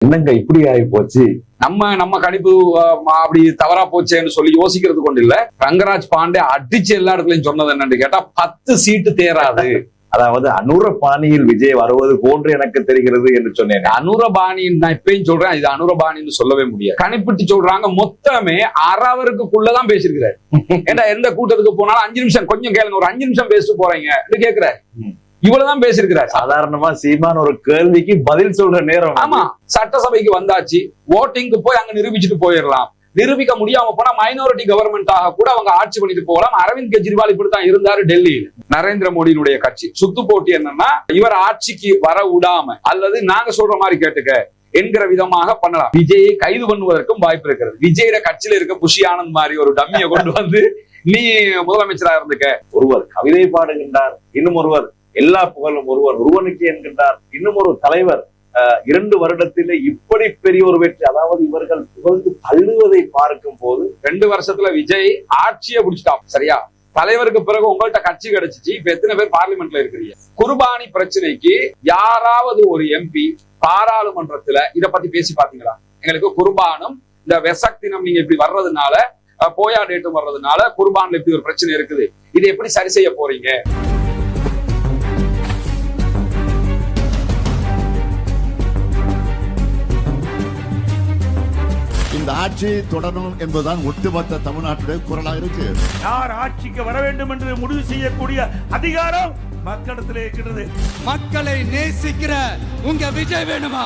என்னங்க இப்படி ஆகி போச்சு? நம்ம கணிப்பு அப்படி தவறா போச்சேன்னு சொல்லி யோசிக்கிறது கொண்டு இல்ல. ரங்கராஜ் பாண்டே அடிச்சு எல்லா இடத்துலயும் சொன்னது என்னன்னு கேட்டா 10 சீட்டு தேராது. அதாவது அனுர பாணியில் விஜய் வருவது போன்று எனக்கு தெரிகிறது என்று சொன்னேன். அனுரபாணின்னு நான் இப்பயும் சொல்றேன், இது அனுரபாணின்னு சொல்லவே முடியாது. கணிப்பிட்டு சொல்றாங்க மொத்தமே அறவருக்குள்ளதான் பேசிருக்கிறாரு. ஏன்னா எந்த கூட்டத்துக்கு போனாலும் 5 நிமிஷம் கொஞ்சம் கேளுங்க, ஒரு 5 நிமிஷம் பேசிட்டு போறீங்க கேக்குறாரு. இவ்வளவுதான் பேசிருக்கிறார். சாதாரணமா சீமான் ஒரு கேள்விக்கு பதில் சொல்ற நேரம். ஆமா, சட்டசபைக்கு வந்தாச்சு, ஓட்டிங்க்கு போய் அங்க நிரூபிச்சுட்டு போயிடலாம். நிரூபிக்க முடியாம போனா மைனாரிட்டி கவர்மெண்டாக கூட அவங்க ஆட்சி பண்ணிட்டு போகலாம். அரவிந்த் கெஜ்ரிவால் இப்படித்தான் இருந்தாரு டெல்லியில். நரேந்திர மோடியினுடைய கட்சி சுத்து போட்டி என்னன்னா, இவர் ஆட்சிக்கு வர விடாம அல்லது நாங்க சொல்ற மாதிரி கேட்டுக்க என்கிற விதமாக பண்ணலாம். விஜயை கைது பண்ணுவதற்கும் வாய்ப்பு இருக்கிறது. விஜயோட கட்சியில இருக்க புஷி ஆனந்த் மாதிரி ஒரு டம்மியை கொண்டு வந்து நீ முதலமைச்சரா இருந்துக்க. ஒருவர் கவிதை பாடுகின்றார், இன்னும் ஒருவர் எல்லா புகழும் ஒருவனுக்கு என்கின்றார், இன்னும் ஒரு தலைவர் 2 வருடத்திலே இப்படி பெரிய ஒரு வெற்றி. அதாவது இவர்கள் புகழ்ந்து தள்ளுவதை பார்க்கும் போது 2 வருஷத்துல விஜய் ஆட்சியை பிடிச்சிட்டான். சரியா? தலைவருக்கு பிறகு உங்கள்ட்ட கட்சி கிடைச்சிச்சு. இப்ப எத்தனை பேர் பார்லிமெண்ட்ல இருக்கிறீங்க? குர்பானி பிரச்சனைக்கு யாராவது ஒரு எம்பி பாராளுமன்றத்துல இத பத்தி பேசி பாத்தீங்களா? எங்களுக்கு குர்பானும் இந்த வெசக் தினம் நீங்க இப்படி வர்றதுனால, போயா டேட்டும் வர்றதுனால குர்பான்ல இப்படி ஒரு பிரச்சனை இருக்குது, இதை எப்படி சரி செய்ய போறீங்க? இந்த ஆட்சி தொடரும் என்பதுதான் ஒட்டுமொத்த தமிழ்நாட்டுடைய குரலாக இருக்கு. யார் ஆட்சிக்கு வர வேண்டும் என்று முடிவு செய்யக்கூடிய அதிகாரம் மக்களிடத்திலே இருக்கிறது. மக்களை நேசிக்கிற உங்க விஜய் வேணுமா?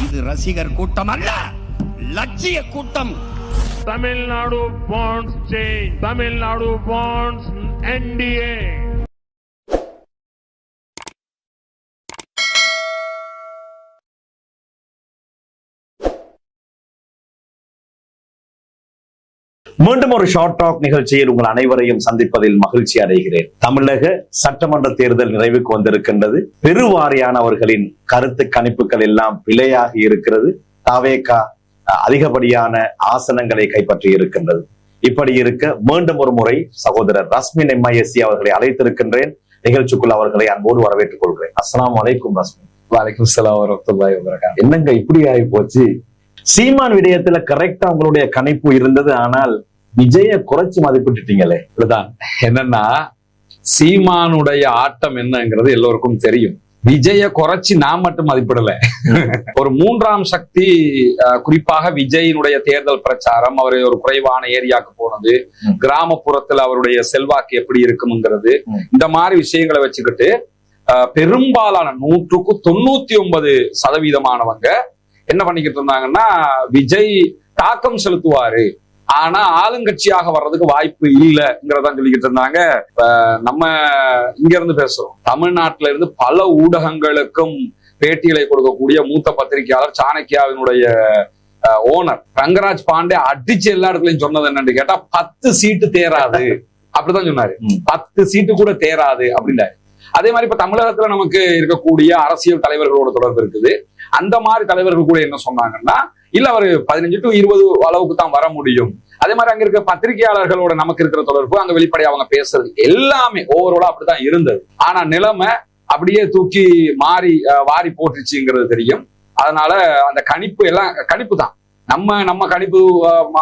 இது ரசிகர் கூட்டம் அல்ல, லட்சிய கூட்டம். Tamil Nadu wants change. Tamil Nadu wants NDA. மீண்டும் ஒரு ஷார்ட் டாக் நிகழ்ச்சியில் உங்கள் அனைவரையும் சந்திப்பதில் மகிழ்ச்சி அடைகிறேன். தமிழக சட்டமன்ற தேர்தல் நிறைவுக்கு வந்திருக்கின்றது. பெருவாரியானவர்களின் கருத்து கணிப்புகள் எல்லாம் பிழையாகி இருக்கிறது. தவேகா அதிகப்படியான ஆசனங்களை கைப்பற்றி இருக்கின்றது. இப்படி இருக்க மீண்டும் ஒரு முறை சகோதரர் ரஸ்மின் MISC அவர்களை அழைத்திருக்கின்றேன். நிகழ்ச்சிக்குள் அவர்களை அன்போடு வரவேற்றுக் கொள்கிறேன். அஸ்ஸலாமு அலைக்கும் ரஸ்மின். வலைக்கும் ஸலாம் வரஹ்மத்துல்லாஹி வபரகாத்துஹு. என்னங்க இப்படி ஆகி போச்சு? சீமான் விடயத்துல கரெக்டா உங்களுடைய கணிப்பு இருந்தது, ஆனால் விஜய குறைச்சு மதிப்பிட்டுட்டீங்களே. இதுதான் என்னன்னா, சீமானுடைய ஆட்டம் என்னங்கிறது எல்லோருக்கும் தெரியும். விஜய குறைச்சு நான் மட்டும் மதிப்பிடல. ஒரு 3ஆம் சக்தி, குறிப்பாக விஜயினுடைய தேர்தல் பிரச்சாரம், அவர் ஒரு குறைவான ஏரியாவுக்கு போனது, கிராமப்புறத்துல அவருடைய செல்வாக்கு எப்படி இருக்கும்ங்கிறது, இந்த மாதிரி விஷயங்களை வச்சுக்கிட்டு பெரும்பாலான 100க்கு 99% என்ன பண்ணிக்கிட்டு இருந்தாங்கன்னா, விஜய் தாக்கம் செலுத்துவாரு, ஆனா ஆளுங்கட்சியாக வர்றதுக்கு வாய்ப்பு இல்லைங்கிறதான் சொல்லிக்கிட்டு இருந்தாங்க. நம்ம இங்க இருந்து பேசுறோம், தமிழ்நாட்டில இருந்து பல ஊடகங்களுக்கும் பேட்டிகளை கொடுக்கக்கூடிய மூத்த பத்திரிகையாளர், சாணக்கியாவினுடைய ஓனர் ரங்கராஜ் பாண்டே அடிச்சு எல்லா இடத்துலயும் சொன்னது என்னன்னு கேட்டா 10 சீட்டு தேராது அப்படிதான் சொன்னாரு. 10 சீட்டு கூட தேராது அப்படின்னாரு. அதே மாதிரி இப்ப தமிழகத்துல நமக்கு இருக்கக்கூடிய அரசியல் தலைவர்களோட தொடர்பு இருக்குது. அந்த மாதிரி தலைவர்கள் கூட என்ன சொன்னாங்கன்னா, இல்ல அவரு 15 to 20 அளவுக்கு தான் வர முடியும். அதே மாதிரி அங்க இருக்க பத்திரிகையாளர்களோட நமக்கு இருக்கிற தொடர்பு, அங்க வெளிப்படையா அவங்க பேசுறது எல்லாமே ஓவராலா அப்படிதான் இருந்தது. ஆனா நிலைமை அப்படியே தூக்கி வாரி போட்டுச்சுங்கிறது தெரியும். அதனால அந்த கணிப்பு எல்லாம் கணிப்பு தான். நம்ம கணிப்பு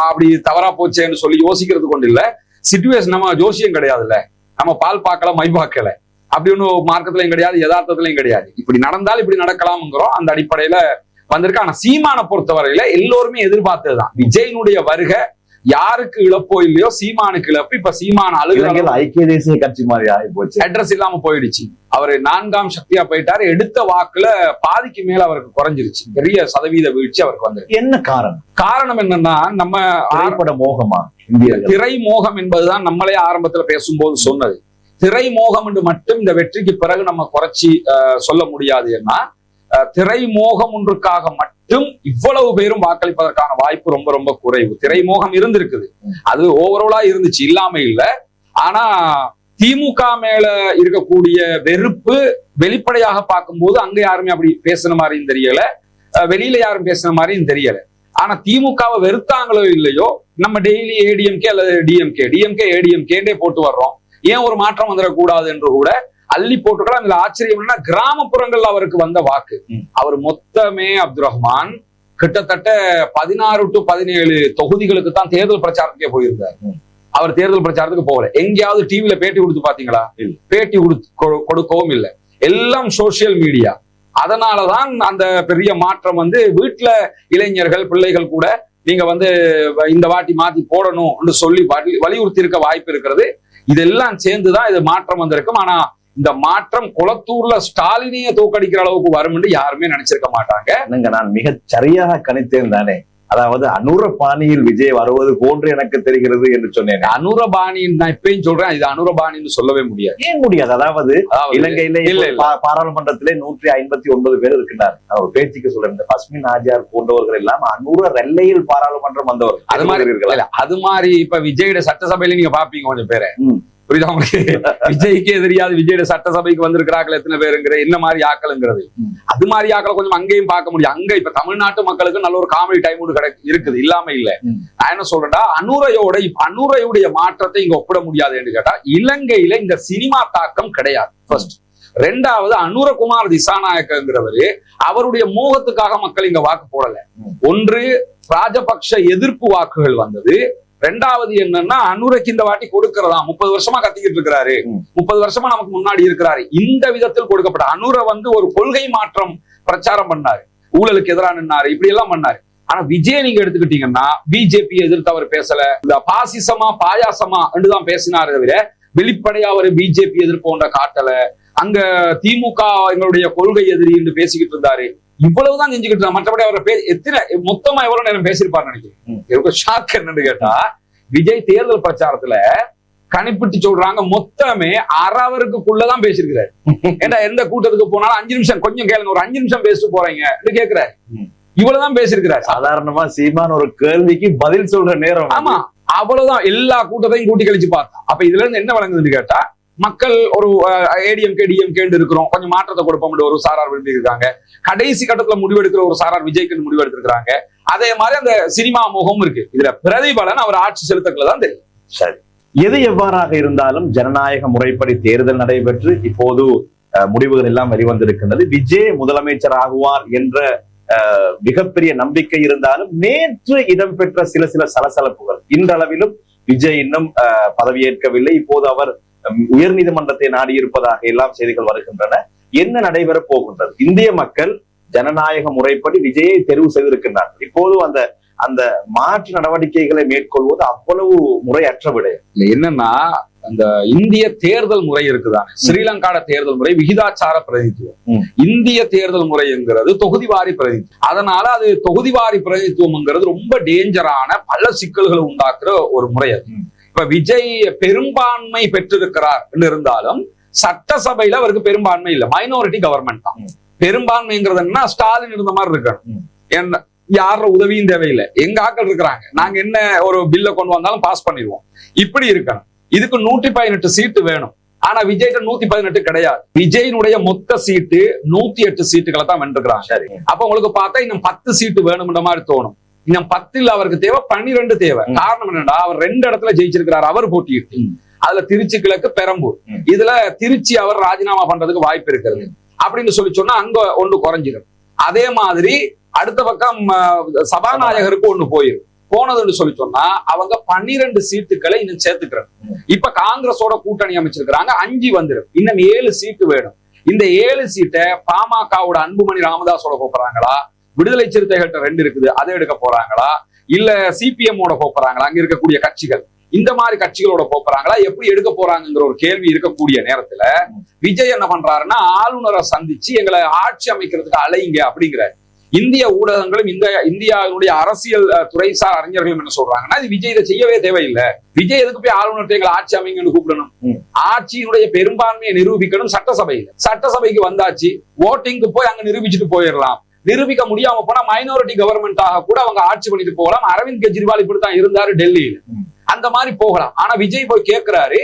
அப்படி தவறா போச்சேன்னு சொல்லி யோசிக்கிறது கொண்டு இல்ல. சிச்சுவேஷன் நம்ம ஜோசியம் கிடையாதுல்ல, நம்ம பால் பார்க்கல மை பார்க்கல, அப்படி ஒன்னும் மார்க்கத்திலையும் கிடையாது, யதார்த்தத்திலையும் கிடையாது. இப்படி நடந்தால் இப்படி நடக்கலாம்ங்கிறோம். அந்த அடிப்படையில வந்திருக்கு. ஆனா சீமானை பொறுத்தவரையில எல்லோருமே எதிர்பார்த்ததுதான். விஜயினுடைய வருகை யாருக்கு இழப்போ இல்லையோ, சீமானுக்கு இழப்பு. இப்ப சீமான ஐக்கிய தேசிய கட்சி மாதிரி ஆகி போச்சு. அட்ரஸ் இல்லாம போயிடுச்சு. அவரு 4ஆம் சக்தியா போயிட்டாரு. எடுத்த வாக்குல பாதிக்கு மேல அவருக்கு குறைஞ்சிருச்சு. பெரிய சதவீத வீழ்ச்சி அவருக்கு வந்துருக்கு. என்ன காரணம் என்னன்னா, நம்ம திரைப்பட மோகமா? திரை மோகம் என்பதுதான் நம்மளே ஆரம்பத்துல பேசும்போது சொன்னது. திரை மோகம் என்று மட்டும் இந்த வெற்றிக்கு பிறகு நம்ம குறைச்சி சொல்ல முடியாது. ஏன்னா திரை மோகம் ஒன்றுக்காக மட்டும் இவ்வளவு பேரும் வாக்களிப்பதற்கான வாய்ப்பு ரொம்ப ரொம்ப குறைவு. திரை மோகம் இருந்திருக்குது, அது ஓவராலா இருந்துச்சு, இல்லாம இல்லை. ஆனா திமுக மேல இருக்கக்கூடிய வெறுப்பு வெளிப்படையாக பார்க்கும்போது அங்க யாருமே அப்படி பேசுன மாதிரியும் தெரியல, வெளியில யாரும் பேசுன மாதிரியும் தெரியல. ஆனா திமுகவை வெறுத்தாங்களோ இல்லையோ, நம்ம டெய்லி ADMK அல்லது DMK ADMK போட்டு வர்றோம். ஏன் ஒரு மாற்றம் வந்துடக்கூடாது என்று கூட அள்ளி போட்டுக்கலாம். இதுல ஆச்சரியம் என்னன்னா கிராமப்புறங்கள்ல அவருக்கு வந்த வாக்கு. அவர் மொத்தமே அப்துல் ரஹ்மான் கிட்டத்தட்ட 16 to 17 தொகுதிகளுக்கு தான் தேர்தல் பிரச்சாரத்துக்கே போயிருந்தார். அவர் தேர்தல் பிரச்சாரத்துக்கு போகல. எங்கேயாவது டிவில பேட்டி கொடுத்து பாத்தீங்களா? பேட்டி கொடுக்கவும் இல்லை. எல்லாம் சோசியல் மீடியா. அதனாலதான் அந்த பெரிய மாற்றம் வந்து வீட்டுல இளைஞர்கள் பிள்ளைகள் கூட நீங்க வந்து இந்த வாட்டி மாத்தி போடணும் சொல்லி வலியுறுத்தி இருக்க வாய்ப்பு இருக்கிறது. இதெல்லாம் சேர்ந்துதான் இது மாற்றம் வந்திருக்கும். ஆனா இந்த மாற்றம் குளத்தூர்ல ஸ்டாலினிய தோக்கடிக்கிற அளவுக்கு வரும் என்று யாருமே நினைச்சிருக்க மாட்டாங்க. நான் மிக சரியாக கணித்தேன் தானே. அதாவது அனுர பாணியில் விஜய் வருவது போன்று எனக்கு தெரிகிறது என்று சொன்னேன். அனுரபாணின்னு நான் இப்பயும் சொல்றேன், இது அனுரபாணின்னு சொல்லவே முடியாது. ஏன் முடியாது? அதாவது இலங்கையில பாராளுமன்றத்திலே 159 பேர் இருக்கின்றார். அவர் பேச்சுக்கு சொல்றேன், இந்த பஸ்மின் ஆஜியார் போன்றவர்கள் எல்லாம் அனுர ரெல்லையில் பாராளுமன்றம் வந்தவர். அது மாதிரி அது மாதிரி இப்ப விஜயோட சட்டசபையில நீங்க பாப்பீங்க கொஞ்சம் பேரை. புரியுதா உங்களுக்கு? விஜய்க்கே தெரியாது விஜயோட சட்டசபைக்கு வந்திருக்கிறார்கள் எத்தனை பேருங்கிற என்ன மாதிரி ஆக்கலுங்கிறது. அது மாதிரி ஆக்களை கொஞ்சம் அங்கேயும் பார்க்க முடியும். அங்க இப்ப தமிழ்நாட்டு மக்களுக்கு நல்ல ஒரு காமெடி டைம் இருக்குது, இல்லாம இல்ல. நான் என்ன சொல்றேன்டா, அனுரையுடைய மாற்றத்தை இங்க ஒப்பிட முடியாது கேட்டா, இலங்கையில இந்த சினிமா தாக்கம் கிடையாது. ஃபர்ஸ்ட். ரெண்டாவது, அனுரகுமார் திசாநாயக்கங்கிறவரு அவருடைய மோகத்துக்காக மக்கள் இங்க வாக்கு போடல. ஒன்று, ராஜபக்ஷ எதிர்ப்பு வாக்குகள் வந்தது. ரெண்டாவது என்னன்னா, அனுரைக்கு இந்த வாட்டி கொடுக்கிறதா 30 வருஷமா கத்திக்கிட்டு இருக்கிறாரு, 30 வருஷமா நமக்கு முன்னாடி இருக்கிறாரு. இந்த விதத்தில் கொடுக்கப்பட்ட அனுரை வந்து ஒரு கொள்கை மாற்றம் பிரச்சாரம் பண்ணாரு, ஊழலுக்கு எதிராக நின்னாரு, இப்படி எல்லாம் பண்ணாரு. ஆனா விஜய் நீங்க எடுத்துக்கிட்டீங்கன்னா பிஜேபி எதிர்த்து அவர் பேசல. இந்த பாசிசமா பாயாசமா என்றுதான் பேசினாரு தவிர வெளிப்படையா அவர் பிஜேபி எதிர்ப்பு ஒன்ற காட்டல. அங்க திமுக எங்களுடைய கொள்கை எதிரி என்று பேசிக்கிட்டு இருந்தாரு. இவ்வளவுதான் செஞ்சுக்கிட்டு இருந்தா. மற்றபடி அவரை எத்தனை மொத்தமா எவ்வளவு நேரம் பேசியிருப்பாரு நினைக்கிறேன். ஷாக் என்னன்னு கேட்டா, விஜய் தேர்தல் பிரச்சாரத்துல கணிப்பிட்டு சொல்றாங்க மொத்தமே அரவருக்குள்ளதான் பேசியிருக்கிறாரு. ஏன்னா எந்த கூட்டத்துக்கு போனாலும் 5 நிமிஷம் கொஞ்சம் கேளுங்க, ஒரு 5 நிமிஷம் பேசிட்டு போறீங்க கேக்குறாரு. இவ்வளவுதான் பேசியிருக்கிறாரு. சாதாரணமா சீமான் ஒரு கேள்விக்கு பதில் சொல்ற நேரம். ஆமா, அவ்வளவுதான். எல்லா கூட்டத்தையும் கூட்டி கழிச்சு பார்த்தா. அப்ப இதுல இருந்து என்ன வழங்குதுன்னு கேட்டா, மக்கள் ஒரு ஏடிஎம்கே டிஎம்கே இருக்கிறோம், கொஞ்சம் மாற்றத்தை கொடுப்போம் ஒரு சாரார் விரும்பி இருக்காங்க. கடைசி கட்டத்துல முடிவெடுக்கிற ஒரு சாரார் விஜய்க்கு முடிவெடுத்திருக்காங்க. அதே மாதிரி அந்த சினிமா முகம் இருக்கு. இதுல பிரதிபலன் அவர் ஆட்சி செலுத்தக்குள்ளதான் தெரியும். சரி, எது எவ்வாறாக இருந்தாலும் ஜனநாயக முறைப்படி தேர்தல் நடைபெற்று இப்போது முடிவுகள் எல்லாம் வெளிவந்திருக்கின்றது. விஜய் முதலமைச்சர் ஆகுவார் என்ற மிகப்பெரிய நம்பிக்கை இருந்தாலும் நேற்று இடம்பெற்ற சில சலசலப்புகள், இன்றளவிலும் விஜய் இன்னும் பதவியேற்கவில்லை. இப்போது அவர் உயர் நீதிமன்றத்தை நாடி இருப்பதாக எல்லாம் செய்திகள் வருகின்றன. என்ன நடைபெற போகின்றது? இந்திய மக்கள் ஜனநாயக முறைப்படி விஜயை தெரிவு செய்திருக்கின்றார்கள். இப்போது அந்த மாற்று நடவடிக்கைகளை மேற்கொள்வது அவ்வளவு முறையற்ற விடயம். என்னன்னா, அந்த இந்திய தேர்தல் முறை இருக்குதானே, ஸ்ரீலங்காட தேர்தல் முறை விகிதாச்சார பிரதிநிதித்துவம். இந்திய தேர்தல் முறைங்கிறது தொகுதிவாரி பிரதிநிதித்துவம். அதனால அது தொகுதிவாரி பிரதிநிதித்துவம்ங்கிறது ரொம்ப டேஞ்சரான பல சிக்கல்களை உண்டாக்குற ஒரு முறை அது. இப்ப விஜய் பெரும்பான்மை பெற்றிருக்கிறார் இருந்தாலும் சட்டசபையில அவருக்கு பெரும்பான்மை இல்லை, மைனாரிட்டி கவர்மெண்ட் தான். பெரும்பான்மைங்கிறது என்ன, ஸ்டாலின் இருந்த மாதிரி இருக்கணும், என்ன யாரோட உதவியும் தேவையில்லை, எங்க ஆக்கள் இருக்கிறாங்க, நாங்க என்ன ஒரு பில்ல கொண்டு வந்தாலும் பாஸ் பண்ணிடுவோம், இப்படி இருக்கணும். இதுக்கு 118 சீட்டு வேணும். ஆனா விஜய்க்கு 118 கிடையாது. விஜயினுடைய மொத்த சீட்டு 108 சீட்டுகளை தான் வென்றுக்கிறாங்க. சரி, அப்ப உங்களுக்கு பார்த்தா இன்னும் 10 சீட்டு வேணும்ன்ற மாதிரி தோணும். இன்னும் 10 அவருக்கு தேவை, 12 தேவை. காரணம் என்னடா, அவர் 2 இடத்துல ஜெயிச்சிருக்கிறார் அவர் போட்டியிட்டு. அதுல திருச்சி கிழக்கு, பெரம்பூர். இதுல திருச்சி அவர் ராஜினாமா பண்றதுக்கு வாய்ப்பு இருக்கிறது அப்படின்னு சொல்லி சொன்னா அங்க ஒன்று குறைஞ்சிடும். அதே மாதிரி அடுத்த பக்கம் சபாநாயகருக்கு ஒண்ணு போனதுன்னு சொல்லி சொன்னா அவங்க 12 சீட்டுகளை இன்னும் சேர்த்துக்கிறாங்க. இப்ப காங்கிரஸோட கூட்டணி அமைச்சிருக்கிறாங்க, 5 வந்துடும். இன்னும் 7 சீட்டு வேணும். இந்த 7 சீட்டை பாமகவோட அன்புமணி ராமதாஸோட போறாங்களா, விடுதலை சிறுத்தைகள்கிட்ட 2 இருக்குது அதை எடுக்க போறாங்களா, இல்ல சிபிஎம் ஓட போறாங்களா, அங்க இருக்கக்கூடிய கட்சிகள் இந்த மாதிரி கட்சிகளோட போறாங்களா, எப்படி எடுக்க போறாங்கிற ஒரு கேள்வி இருக்கக்கூடிய நேரத்துல விஜய் என்ன பண்றாருன்னா, ஆளுநரை சந்திச்சு எங்களை ஆட்சி அமைக்கிறதுக்கு அலைங்க அப்படிங்கிறாரு. இந்திய ஊடகங்களும் இந்தியாவுடைய அரசியல் துறைசார் அறிஞர்களும் என்ன சொல்றாங்கன்னா, இது விஜய் இதை செய்யவே தேவையில்லை, விஜய் எதுக்கு போய் ஆளுநர்கிட்ட எங்களை ஆட்சி அமைங்கன்னு கூப்பிடணும், ஆட்சியினுடைய பெரும்பான்மையை நிரூபிக்கணும் சட்டசபைக்கு வந்தாச்சு, ஓட்டிங்க்கு போய் அங்க நிரூபிச்சுட்டு போயிடலாம். நிரூபிக்க முடியாம போனா மைனாரிட்டி கவர்மெண்டாக கூட அவங்க ஆட்சி பண்ணிட்டு போகலாம். அரவிந்த் கெஜ்ரிவால் இப்படித்தான் இருந்தாரு டெல்லியில, அந்த மாதிரி போகலாம். ஆனா விஜய் போய் கேட்கிறாரு,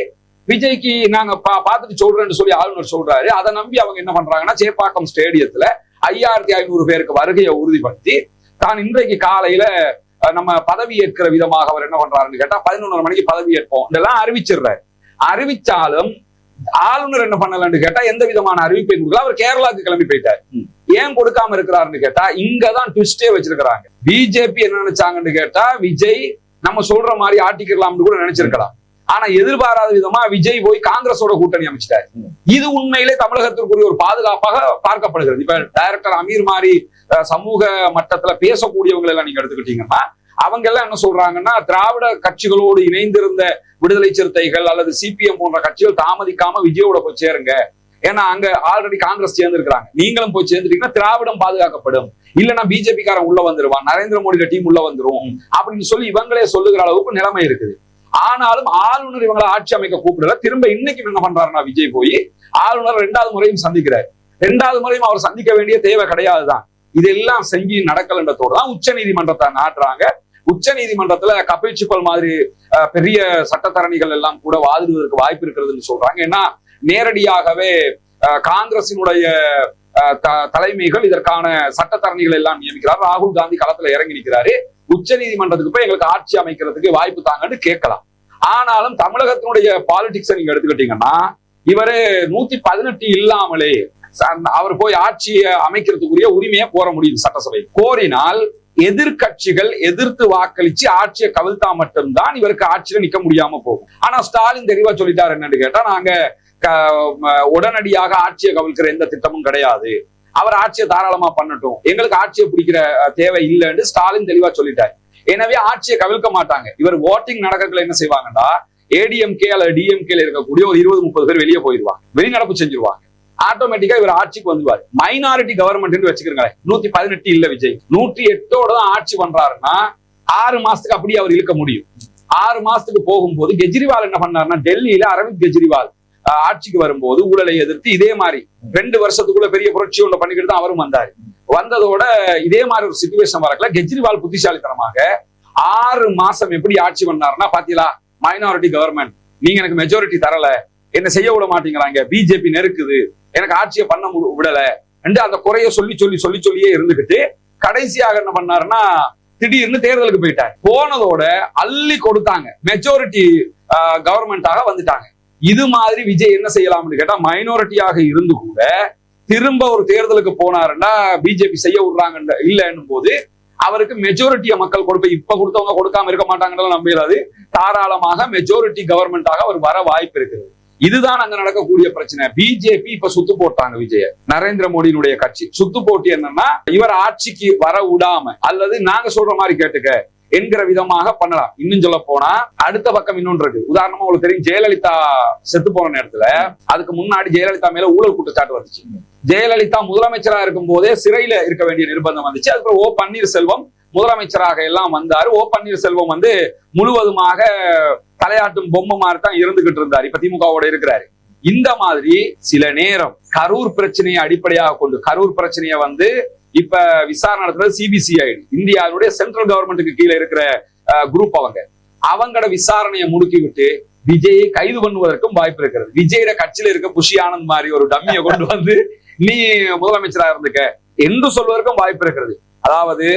விஜய்க்கு நாங்க பாத்துட்டு சொல்றேன்னு சொல்லி ஆளுநர் சொல்றாரு. அதை நம்பி அவங்க என்ன பண்றாங்கன்னா, சேப்பாக்கம் ஸ்டேடியத்துல 5500 பேருக்கு வருகையை உறுதிப்படுத்தி தான் இன்றைக்கு காலையில நம்ம பதவி ஏற்கிற விதமாக அவர் என்ன பண்றாருன்னு கேட்டா 11 மணிக்கு பதவி ஏற்போம் இதெல்லாம் அறிவிச்சிடுறாரு. அறிவிச்சாலும் ஆளுநர் என்ன பண்ணலன்னு கேட்டா எந்த விதமான அறிவிப்பை கொடுக்கல. அவர் கேரளாவுக்கு கிளம்பி போயிட்டார். ஏன் கொடுக்காம இருக்கிறாருன்னு கேட்டா இங்கதான் ட்விஸ்டே வச்சிருக்கிறாங்க. பிஜேபி என்ன நினைச்சாங்கன்னு கேட்டா விஜய் நம்ம சொல்ற மாதிரி ஆட்டிக்கலாம்னு கூட நினைச்சிருக்கலாம். ஆனா எதிர்பாராத விதமா விஜய் போய் காங்கிரஸோட கூட்டணி அமைச்சிட்டாரு. இது உண்மையிலே தமிழகத்திற்குரிய ஒரு பாதுகாப்பாக பார்க்கப்படுகிறது. இப்ப டைரக்டர் அமீர் மாதிரி சமூக மட்டத்துல பேசக்கூடியவங்க எல்லாம் நீங்க எடுத்துக்கிட்டீங்கன்னா அவங்க எல்லாம் என்ன சொல்றாங்கன்னா திராவிட கட்சிகளோடு இணைந்திருந்த விடுதலை சிறுத்தைகள் அல்லது சிபிஎம் போன்ற கட்சிகள் தாமதிக்காம விஜயோட போய் சேருங்க. ஏன்னா அங்க ஆல்ரெடி காங்கிரஸ் சேர்ந்து இருக்கிறாங்க. நீங்களும் போய் சேர்ந்துட்டீங்கன்னா திராவிடம் பாதுகாக்கப்படும். இல்லைன்னா பிஜேபி காரன் உள்ள வந்துருவான், நரேந்திர மோடி டீம் உள்ள வந்துரும் அப்படின்னு சொல்லி இவங்களே சொல்லுகிற அளவுக்கு நிலைமை இருக்குது. ஆனாலும் ஆளுநர் இவங்களை ஆட்சி அமைக்க கூப்பிடல. திரும்ப இன்னைக்கு என்ன பண்றாருன்னா விஜய் போய் ஆளுநர் 2வது முறையும் சந்திக்கிறார். 2வது முறையும் அவர் சந்திக்க வேண்டிய தேவை கிடையாதுதான். இதெல்லாம் செஞ்சு நடக்கலன்றதோடு தான் உச்ச நீதிமன்றத்தை நாட்டுறாங்க. உச்ச நீதிமன்றத்துல கபில் சிபல் மாதிரி பெரிய சட்டத்தரணிகள் எல்லாம் கூட வாதிடுவதற்கு வாய்ப்பு இருக்கிறதுன்னு சொல்றாங்க. ஏன்னா நேரடியாகவே காங்கிரசினுடைய தலைமைகள் இதற்கான சட்டத்தரணிகள் எல்லாம் நியமிக்கிறார். ராகுல் காந்தி களத்துல இறங்கி நிற்கிறாரு. உச்ச நீதிமன்றத்துக்கு போய் எங்களுக்கு ஆட்சி அமைக்கிறதுக்கு வாய்ப்பு தாங்கன்னு கேட்கலாம். ஆனாலும் தமிழகத்தினுடைய பாலிடிக்ஸை நீங்க எடுத்துக்கிட்டீங்கன்னா இவரு 118 இல்லாமலே அவர் போய் ஆட்சியை அமைக்கிறதுக்குரிய உரிமையை கோர முடியும். சட்டசபை கோரினால் எதிர்கட்சிகள் எதிர்த்து வாக்களிச்சு ஆட்சியை கவிழ்த்தா மட்டும்தான் இவருக்கு ஆட்சியில நிக்க முடியாம போகும். ஆனா ஸ்டாலின் தெளிவா சொல்லிட்டாரு என்னன்னு கேட்டா நாங்க உடனடியாக ஆட்சியை கவிழ்க்கிற எந்த திட்டமும் கிடையாது. அவர் ஆட்சியை தாராளமா பண்ணட்டும், எங்களுக்கு ஆட்சியை பிடிக்கிற தேவை இல்லைன்னு ஸ்டாலின் தெளிவா சொல்லிட்டாரு. எனவே ஆட்சியை கவிழ்க்க மாட்டாங்க. இவர் ஓட்டிங் நடக்கல என்ன செய்வாங்கன்னா ஏடிஎம்கே அல்லது டிஎம்கேல இருக்கக்கூடிய ஒரு 20-30 பேர் வெளியே போயிடுவாங்க, வெளிநடப்பு செஞ்சிருவாங்க. ஆட்டோமேட்டிக்கா இவர் ஆட்சிக்கு வந்துருவாரு. மைனாரிட்டி கவர்மெண்ட் வச்சுக்கிறீங்களே 118 இல்ல விஜய் 108ஓட தான் ஆட்சி பண்றாருன்னா 6 மாசத்துக்கு அப்படியே அவர் இழுக்க முடியும். 6 மாசத்துக்கு போகும்போது கெஜ்ரிவால் என்ன பண்ணாருன்னா டெல்லியில அரவிந்த் கெஜ்ரிவால் ஆட்சிக்கு வரும்போது ஊழலை எதிர்த்து இதே மாதிரி 2 வருஷத்துக்குள்ள பெரிய புரட்சி ஒன்று பண்ணிக்கிட்டு தான் அவரும் வந்தாரு. வந்ததோட இதே மாதிரி ஒரு சிச்சுவேஷன் வரக்கல. கெஜ்ரிவால் புத்திசாலித்தனமாக 6 மாசம் எப்படி ஆட்சி பண்ணாருன்னா பாத்தீங்களா மைனாரிட்டி கவர்மெண்ட், நீங்க எனக்கு மெஜாரிட்டி தரல, என்ன செய்ய விட மாட்டேங்கிறாங்க, பிஜேபி நெருக்குது, எனக்கு ஆட்சியை பண்ண விடல என்று அந்த குறைய சொல்லியே இருந்துகிட்டு கடைசியாக என்ன பண்ணாருன்னா திடீர்னு தேர்தலுக்கு போயிட்டார். போனதோட அள்ளி கொடுத்தாங்க, மெஜாரிட்டி கவர்மெண்டாக வந்துட்டாங்க. இது மாதிரி விஜய் என்ன செய்யலாம்னு கேட்டா மைனாரிட்டியாக இருந்து கூட திரும்ப ஒரு தேர்தலுக்கு போனாருன்னா பிஜேபி செய்ய விடுறாங்க இல்லன்னும் போது அவருக்கு மெஜாரிட்டிய மக்கள் கொடுப்ப இப்ப கொடுத்தவங்க கொடுக்காம இருக்க மாட்டாங்கன்னு நம்பிடாது. தாராளமாக மெஜாரிட்டி கவர்மெண்டாக அவர் வர வாய்ப்பு இருக்குது. இதுதான் அங்க நடக்கக்கூடிய பிரச்சனை. பிஜேபி இப்ப சுத்து போட்டாங்க விஜய, நரேந்திர மோடியினுடைய கட்சி சுத்து போட்டு என்னன்னா இவர் ஆட்சிக்கு வர விடாம அல்லது நாங்க சொல்ற மாதிரி கேட்டுக்க என்கிற விதமாக பண்ணலாம். இன்னும் சொல்ல போனா அடுத்த பக்கம் இன்னொன்று இருக்கு. உதாரணமா உங்களுக்கு தெரியும், ஜெயலலிதா செத்து போன நேரத்துல அதுக்கு முன்னாடி ஜெயலலிதா மேல ஊழல் குற்றச்சாட்டு வந்துச்சு. ஜெயலலிதா முதலமைச்சராக இருக்கும் போதே சிறையில இருக்க வேண்டிய நிர்பந்தம் வந்துச்சு. அதுக்கு ஓ பன்னீர்செல்வம் முதலமைச்சராக எல்லாம் வந்தாரு. ஓ பன்னீர்செல்வம் முழுவதுமாக தலையாட்டும் பொம்மை மாதிரி தான் இருந்துகிட்டு இருந்தார். இப்ப திமுகவோட இருக்கிறாரு. இந்த மாதிரி சில நேரம் கரூர் பிரச்சனையை அடிப்படையாக கொண்டு கரூர் பிரச்சனையை இப்ப விசாரணை நடத்துறது சிபிசிஐடி, இந்தியாவுடைய சென்ட்ரல் கவர்மெண்ட்டுக்கு கீழே இருக்கிற குரூப். அவங்களோட விசாரணையை முடுக்கி விட்டு விஜயை கைது பண்ணுவதற்கும் வாய்ப்பு இருக்கிறது. விஜயோட கட்சியில இருக்க புஷி ஆனந்த் மாதிரி ஒரு டம்மியை கொண்டு நீ முதலமைச்சரா இருந்துக்க என்று சொல்வதற்கும் வாய்ப்பு இருக்கிறது. அதாவது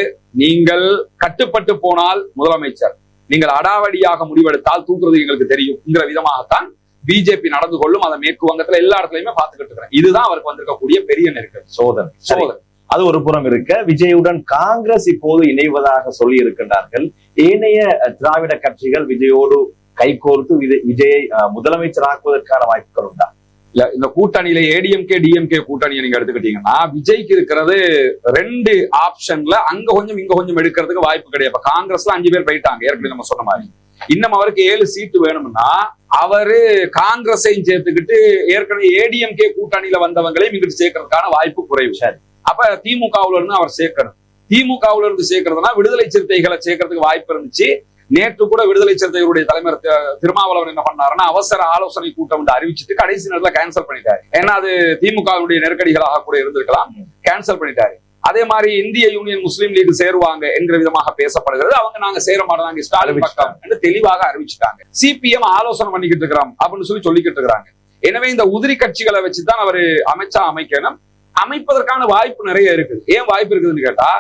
நீங்கள் கட்டுப்பட்டு போனால் முதலமைச்சர், நீங்கள் அடாவடியாக முடிவெடுத்தால் தூக்குறது எங்களுக்கு தெரியும்ங்கிற விதமாகத்தான் பிஜேபி நடந்து கொள்ளும். அதை மேற்கு வங்கத்துல எல்லா இடத்துலயுமே பார்த்துக்கிட்டு இருக்கிறேன். இதுதான் அவருக்கு வந்திருக்கக்கூடிய பெரிய நெருக்கடி, சோதனை. அது ஒரு புறம் இருக்க, விஜயுடன் காங்கிரஸ் இப்போது இணைவதாக சொல்லி இருக்கின்றார்கள். ஏனைய திராவிட கட்சிகள் விஜயோடு கைகோர்த்து விஜயை முதலமைச்சராக்குவதற்கான வாய்ப்புகள் உண்டா? இல்ல, இந்த கூட்டணியில ஏடிஎம்கே டிஎம்கே கூட்டணியை நீங்க எடுத்துக்கிட்டீங்கன்னா விஜய்க்கு இருக்கிறது 2 ஆப்ஷன்ல அங்க கொஞ்சம் இங்க கொஞ்சம் எடுக்கிறதுக்கு வாய்ப்பு கிடையாது. காங்கிரஸ்ல 5 பேர் போயிட்டாங்க ஏற்கனவே நம்ம சொன்ன மாதிரி. இன்னும் அவருக்கு 7 சீட்டு வேணும்னா அவரு காங்கிரஸையும் சேர்த்துக்கிட்டு ஏற்கனவே ஏடிஎம்கே கூட்டணியில வந்தவங்களையும் இங்கிட்டு சேர்க்கறதுக்கான வாய்ப்பு குறைவு. அப்ப திமுகவுல இருந்து அவர் சேர்க்கணும். திமுகவுல இருந்து சேர்க்கறதுனா விடுதலை சிறுத்தைகளை சேர்க்கறதுக்கு வாய்ப்பு இருந்துச்சு. நேற்று கூட விடுதலை சிறுத்தைகளுடைய தலைவர் திருமாவளவன் என்ன பண்ணாருன்னா அவசர ஆலோசனை கூட்டம் அறிவிச்சுட்டு கடைசி நேரத்துல கேன்சல் பண்ணிட்டாரு. ஏன்னா அது திமுகவுடைய நெருக்கடிகளாக கூட இருந்திருக்கலாம், கேன்சல் பண்ணிட்டாரு. அதே மாதிரி இந்திய யூனியன் முஸ்லீம் லீக் சேருவாங்க என்கிற விதமாக பேசப்படுகிறது. அவங்க நாங்க சேர மாட்டாங்க ஸ்டாலின் பக்கம் என்று தெளிவாக அறிவிச்சுட்டாங்க. சிபிஎம் ஆலோசனை பண்ணிக்கிட்டு இருக்கிறோம் அப்படின்னு சொல்லிக்கிட்டு இருக்கிறாங்க. எனவே இந்த உதிரி கட்சிகளை வச்சுதான் அவரு அமைக்கணும். அமைப்பதற்கான வாய்ப்பு நிறைய இருக்குது. ஏன் வாய்ப்பு இருக்குதுன்னு கேட்டா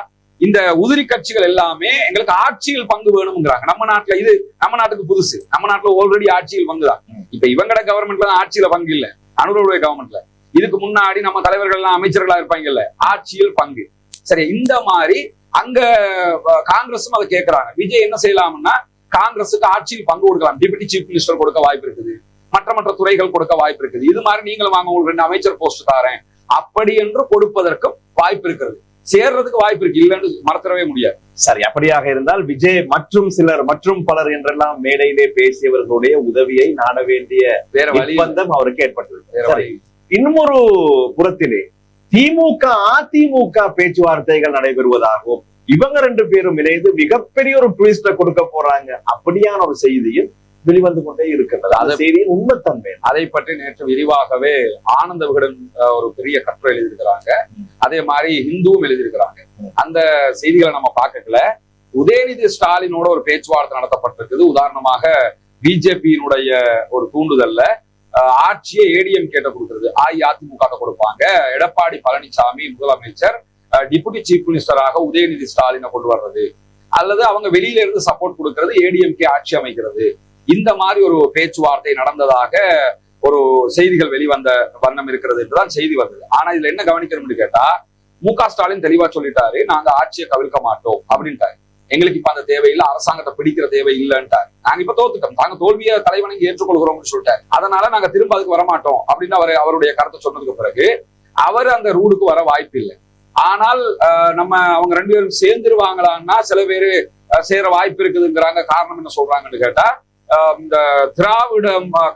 இந்த உதிரி கட்சிகள் எல்லாமே எங்களுக்கு ஆட்சியில் பங்கு வேணும்ங்கிறாங்க. நம்ம நாட்டுக்கு புதுசு. நம்ம நாட்டுல ஆல்ரெடி ஆட்சியில் பங்குதான். இப்ப இவங்கட கவர்மெண்ட்ல தான் ஆட்சியில பங்கு இல்ல. அனுரவுடைய கவர்மெண்ட்ல. இதுக்கு முன்னாடி நம்ம தலைவர்கள் எல்லாம் அமைச்சர்களா இருப்பாங்கல்ல, ஆட்சியில் பங்கு. சரி, இந்த மாதிரி அங்க காங்கிரஸும் அதை கேட்கிறாங்க. விஜய் என்ன செய்யலாம்னா, காங்கிரஸுக்கு ஆட்சியில் பங்கு கொடுக்கலாம், டிப்யூட்டி சீஃப் மினிஸ்டர் கொடுக்க வாய்ப்பு இருக்குது, மற்ற துறைகள் கொடுக்க வாய்ப்பு இருக்குது. இது மாதிரி நீங்களும் வாங்க, உங்களுக்கு 2 அமைச்சர் போஸ்ட் தாரேன் அப்படி என்று கொடுப்பதற்கும் வாய்ப்பு இருக்கிறது. சேர்றதுக்கு வாய்ப்பு இருக்கு, இல்லைன்னு மறந்துடவே முடியாது. சரி, அப்படியாக இருந்தால் விஜய் மற்றும் சிலர் மற்றும் பலர் என்றெல்லாம் மேடையிலே பேசியவர்களுடைய உதவியை நாட வேண்டிய வேற வழி நிர்பந்தம் அவருக்கு ஏற்பட்டுள்ளது. வேற சரி, இன்னும் ஒரு புறத்திலே திமுக அதிமுக பேச்சுவார்த்தைகள் நடைபெறுவதாகவும் இவங்க 2 பேரும் இணைந்து மிகப்பெரிய ஒரு ட்விஸ்ட கொடுக்க போறாங்க அப்படியான ஒரு செய்தியும் வெளிவந்து கொண்டே இருக்கிறது. அந்த செய்தியின் உண்மைத்தன்மை அதை பற்றி நேற்று விரிவாகவே ஆனந்த விகடன் ஒரு பெரிய கட்டுரை எழுதியிருக்கிறாங்க. அதே மாதிரி ஹிந்துவும் எழுதியிருக்கிறாங்க. அந்த செய்திகளை நம்ம பார்க்கல. உதயநிதி ஸ்டாலினோட ஒரு பேச்சுவார்த்தை நடத்தப்பட்டிருக்குது. உதாரணமாக பிஜேபியினுடைய ஒரு தூண்டுதல்ல ஆட்சியை ஏடிஎம் கேட்ட கொடுக்கிறது, அஇஅதிமுக கொடுப்பாங்க. எடப்பாடி பழனிசாமி முதலமைச்சர், டிப்யூட்டி சீஃப் மினிஸ்டராக உதயநிதி ஸ்டாலினை கொண்டு வர்றது, அல்லது அவங்க வெளியில இருந்து சப்போர்ட் கொடுக்கிறது, ஏடிஎம்கே ஆட்சி அமைக்கிறது. இந்த மாதிரி ஒரு பேச்சுவார்த்தை நடந்ததாக ஒரு செய்திகள் வெளிவந்த வண்ணம் இருக்கிறது என்றுதான் செய்தி வந்தது. ஆனா இதுல என்ன கவனிக்கணும்னு கேட்டா, மு.க. ஸ்டாலின் தெளிவா சொல்லிட்டாரு, நாங்க ஆட்சியை கவிழ்க்க மாட்டோம் அப்படின்ட்டாரு. எங்களுக்கு இப்ப அந்த தேவையில்லை, அரசாங்கத்தை பிடிக்கிற தேவை இல்லைன்ட்டாரு. நாங்க இப்ப தோத்துட்டோம், நாங்க தோல்வியை தலைவணங்கி ஏற்றுக்கொள்கிறோம்னு சொல்லிட்டாரு. அதனால நாங்க திரும்ப அதுக்கு வரமாட்டோம் அப்படின்னு அவருடைய கருத்தை சொன்னதுக்கு பிறகு அவர் அந்த ரூடுக்கு வர வாய்ப்பு இல்லை. ஆனால் அவங்க 2 பேரும் சேர்ந்துருவாங்களான்னா சில பேரு சேர வாய்ப்பு இருக்குதுங்கிறாங்க. காரணம் என்ன சொல்றாங்கன்னு கேட்டா, இந்த திராவிட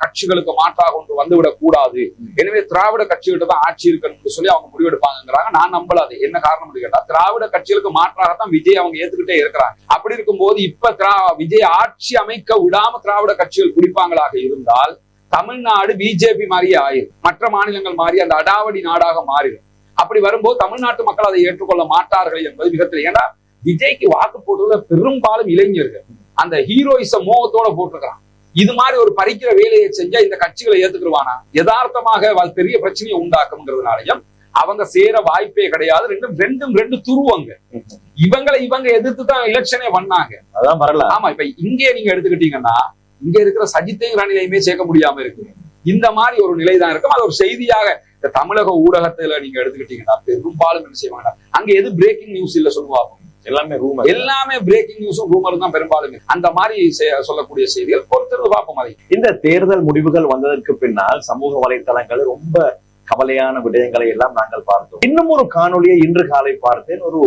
கட்சிகளுக்கு மாற்றாக ஒன்று வந்துவிடக் கூடாது, எனவே திராவிட கட்சிகிட்ட தான் ஆட்சி இருக்கணும்னு சொல்லி அவங்க முடிவெடுப்பாங்கிறாங்க. நான் நம்பலாது. என்ன காரணம்னு கேட்டா, திராவிட கட்சிகளுக்கு மாற்றாகத்தான் விஜய் அவங்க ஏத்துக்கிட்டே இருக்கிறாங்க. அப்படி இருக்கும்போது இப்ப விஜய் ஆட்சி அமைக்க விடாம திராவிட கட்சிகள் குடிப்பாங்களாக இருந்தால் தமிழ்நாடு பிஜேபி மாதிரியே ஆயிரும், மற்ற மாநிலங்கள் மாதிரி அந்த அடாவடி நாடாக மாறிடும். அப்படி வரும்போது தமிழ்நாட்டு மக்கள் அதை ஏற்றுக்கொள்ள மாட்டார்கள் என்பது மிகத்தில். ஏன்னா விஜய்க்கு வாக்கு போட்டுள்ள பெரும்பாலும் இளைஞர்கள் அந்த ஹீரோயிச மோகத்தோட போட்டிருக்கிறான். இது மாதிரி ஒரு பறிக்கிற வேலையை செஞ்சா இந்த கட்சிகளை ஏத்துக்குருவானா? யதார்த்தமாக பெரிய பிரச்சனையை உண்டாக்கும்ங்கிறதுனாலையும் அவங்க சேர வாய்ப்பே கிடையாது. ரெண்டு துருவங்க. இவங்க எதிர்த்து தான் எலெக்ஷனே பண்ணாங்க. அதான் வரல. ஆமா, இப்ப இங்கே நீங்க எடுத்துக்கிட்டீங்கன்னா, இங்க இருக்கிற சஜித்தையும் ரணிலையுமே சேர்க்க முடியாம இருக்கு. இந்த மாதிரி ஒரு நிலை தான் இருக்கும். அது ஒரு செய்தியாக இந்த தமிழக ஊடகத்துல நீங்க எடுத்துக்கிட்டீங்கன்னா பெரும்பாலும் என்ன செய்வாங்க, அங்க எது பிரேக்கிங் நியூஸ் இல்ல சொல்லுவாங்க, எல்லாமே பிரேக்கிங் நியூஸும் ரூமர் தான் பெரும்பாலும். அந்த மாதிரி சொல்லக்கூடிய செய்திகள் பொறுத்திருந்து பார்ப்போம். அதை இந்த தேர்தல் முடிவுகள் வந்ததற்கு பின்னால் சமூக வலைத்தளங்கள் ரொம்ப கவலையான விடயங்களை எல்லாம் நாங்கள் பார்த்தோம். இன்னும் ஒரு காணொலியை இன்று காலை பார்த்தேன். ஒரு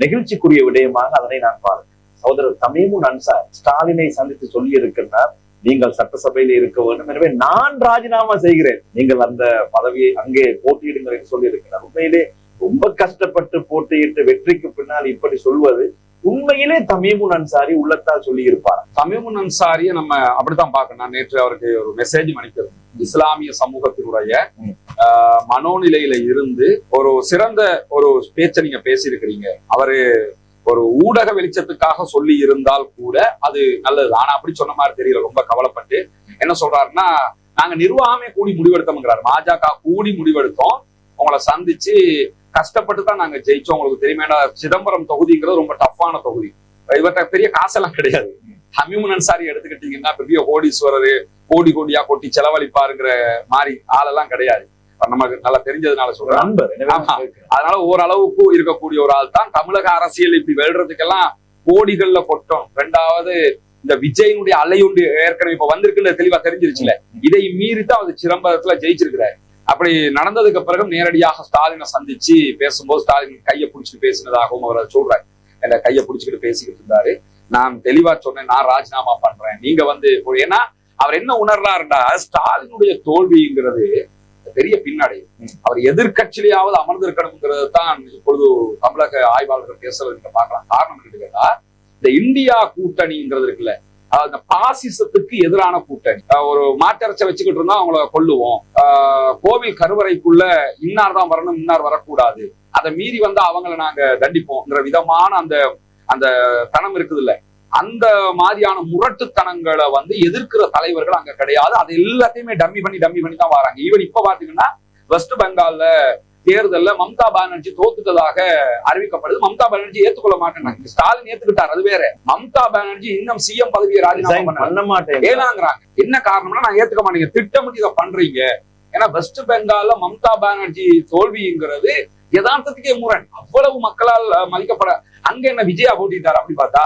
நெகிழ்ச்சிக்குரிய விடயமாக அதனை நான் பார்த்தேன். சகோதரர் தமீமுன் அன்சார் ஸ்டாலினை சந்தித்து சொல்லி இருக்கின்றார், நீங்கள் சட்டசபையில இருக்க வேண்டும், எனவே நான் ராஜினாமா செய்கிறேன், நீங்கள் அந்த பதவியை அங்கே போட்டியிடுங்கள் என்று சொல்லி இருக்கிறார். உண்மையிலே ரொம்ப கஷ்டப்பட்டு போட்டியிட்டு வெற்றிக்கு பின்னால் இப்படி சொல்வது உண்மையிலே தமீமுன் அன்சாரி உள்ளத்தால் சொல்லி இருப்பார். தமீமுன் அன்சாரியை நம்ம அப்படித்தான் பார்க்கணும். நேற்று அவருக்கு ஒரு மெசேஜ் அனுப்பியிருந்தோம். இஸ்லாமிய சமூகத்தினுடைய மனோநிலையில இருந்து ஒரு சிறந்த ஒரு பேச்சை நீங்க பேசியிருக்கிறீங்க. அவரு ஒரு ஊடக வெளிச்சத்துக்காக சொல்லி இருந்தால் கூட அது நல்லது. ஆனா அப்படி சொன்ன மாதிரி தெரியல. ரொம்ப கவலைப்பட்டு என்ன சொல்றாருன்னா, நாங்க நிர்வாகமே கூடி முடிவெடுத்தோம்ங்கிறாரு. பாஜக கூடி முடிவெடுத்தோம், உங்களை சந்திச்சு கஷ்டப்பட்டு தான் நாங்க ஜெயிச்சோம். உங்களுக்கு தெரியுமேடா, சிதம்பரம் தொகுதிங்கிறது ரொம்ப டஃப்பான தொகுதி. இவர்கிட்ட பெரிய காசெல்லாம் கிடையாது. தமீமுன் அன்சாரி எடுத்துக்கிட்டீங்கன்னா பெரிய கோடீஸ்வரரு, கோடியா கொட்டி செலவழிப்பாருங்கிற மாதிரி ஆளெல்லாம் கிடையாது. நமக்கு நல்லா தெரிஞ்சதுனால சொல்றேன். அதனால ஓரளவுக்கு இருக்கக்கூடிய ஒரு ஆள் தான். தமிழக அரசியல் இப்படி வெல்றதுக்கெல்லாம் கோடிகள்ல கொட்டோம். 2வது இந்த விஜயனுடைய அலையுண்டு ஏற்கனவே இப்ப வந்திருக்குன்னு தெளிவா தெரிஞ்சிருச்சுல, இதை மீறித்தான் அது சிதம்பரத்துல ஜெயிச்சிருக்கிறாரு. அப்படி நடந்ததுக்கு பிறகு நேரடியாக ஸ்டாலினை சந்திச்சு பேசும்போது ஸ்டாலின் கையை பிடிச்சிட்டு பேசினதாகவும் அவர் சொல்றாரு. என்ன கையை பிடிச்சிக்கிட்டு பேசிக்கிட்டு இருந்தாரு. நான் தெளிவா சொன்னேன், நான் ராஜினாமா பண்றேன், நீங்க வந்து. ஏன்னா அவர் என்ன உணர்றாருண்டா, ஸ்டாலினுடைய தோல்விங்கிறது பெரிய பின்னாடி அவர் எதிர்கட்சியிலேயாவது அமர்ந்திருக்கணுங்கிறது தான் இப்பொழுது தமிழக ஆய்வாளர்கள் பேசுறதுக்கு பார்க்கலாம். காரணம் என்னன்னு கேட்டா, இந்த இந்தியா கூட்டணிங்கிறது இருக்குல்ல, அந்த பாசிசத்துக்கு எதிரான கூட்டணி. ஒரு மாற்றரசை வச்சுக்கிட்டு இருந்தா அவங்கள கொல்லுவோம், கோவில் கருவறைக்குள்ள இன்னார் தான் வரணும், இன்னார் வரக்கூடாது, அதை மீறி வந்தா அவங்கள நாங்க தண்டிப்போம்ங்கிற விதமான அந்த தனம் இருக்குது இல்ல, அந்த மாதிரியான முரட்டுத்தனங்களை வந்து எதிர்க்கிற தலைவர்கள் அங்க கிடையாது. அது எல்லாத்தையுமே டம்மி பண்ணி தான் வராங்க. ஈவன் இப்ப பாத்தீங்கன்னா வெஸ்ட் பெங்கால்ல தேர்தல்ல மம்தா பானர்ஜி தோத்துட்டதாக அறிவிக்கப்படுது. மம்தா பானர்ஜி ஏத்துக்கொள்ள மாட்டேன், ஸ்டாலின் ஏத்துக்கிட்டார், அது வேற. மம்தா பானர்ஜி இன்னும் சிஎம் பதவியை ராஜினாமா பண்ண மாட்டேன் ஏனாங்கிறாங்க. என்ன காரணம்னா, நான் ஏத்துக்க மாட்டேங்க, திட்டமிட்டு இதை பண்றீங்க, ஏன்னா வெஸ்ட் பெங்கால்ல மம்தா பானர்ஜி தோல்விங்கிறது யதார்த்தத்துக்கே முரண். அவ்வளவு மக்களால் மதிக்கப்பட அங்க என்ன விஜயா போட்டிட்டாரு அப்படி பார்த்தா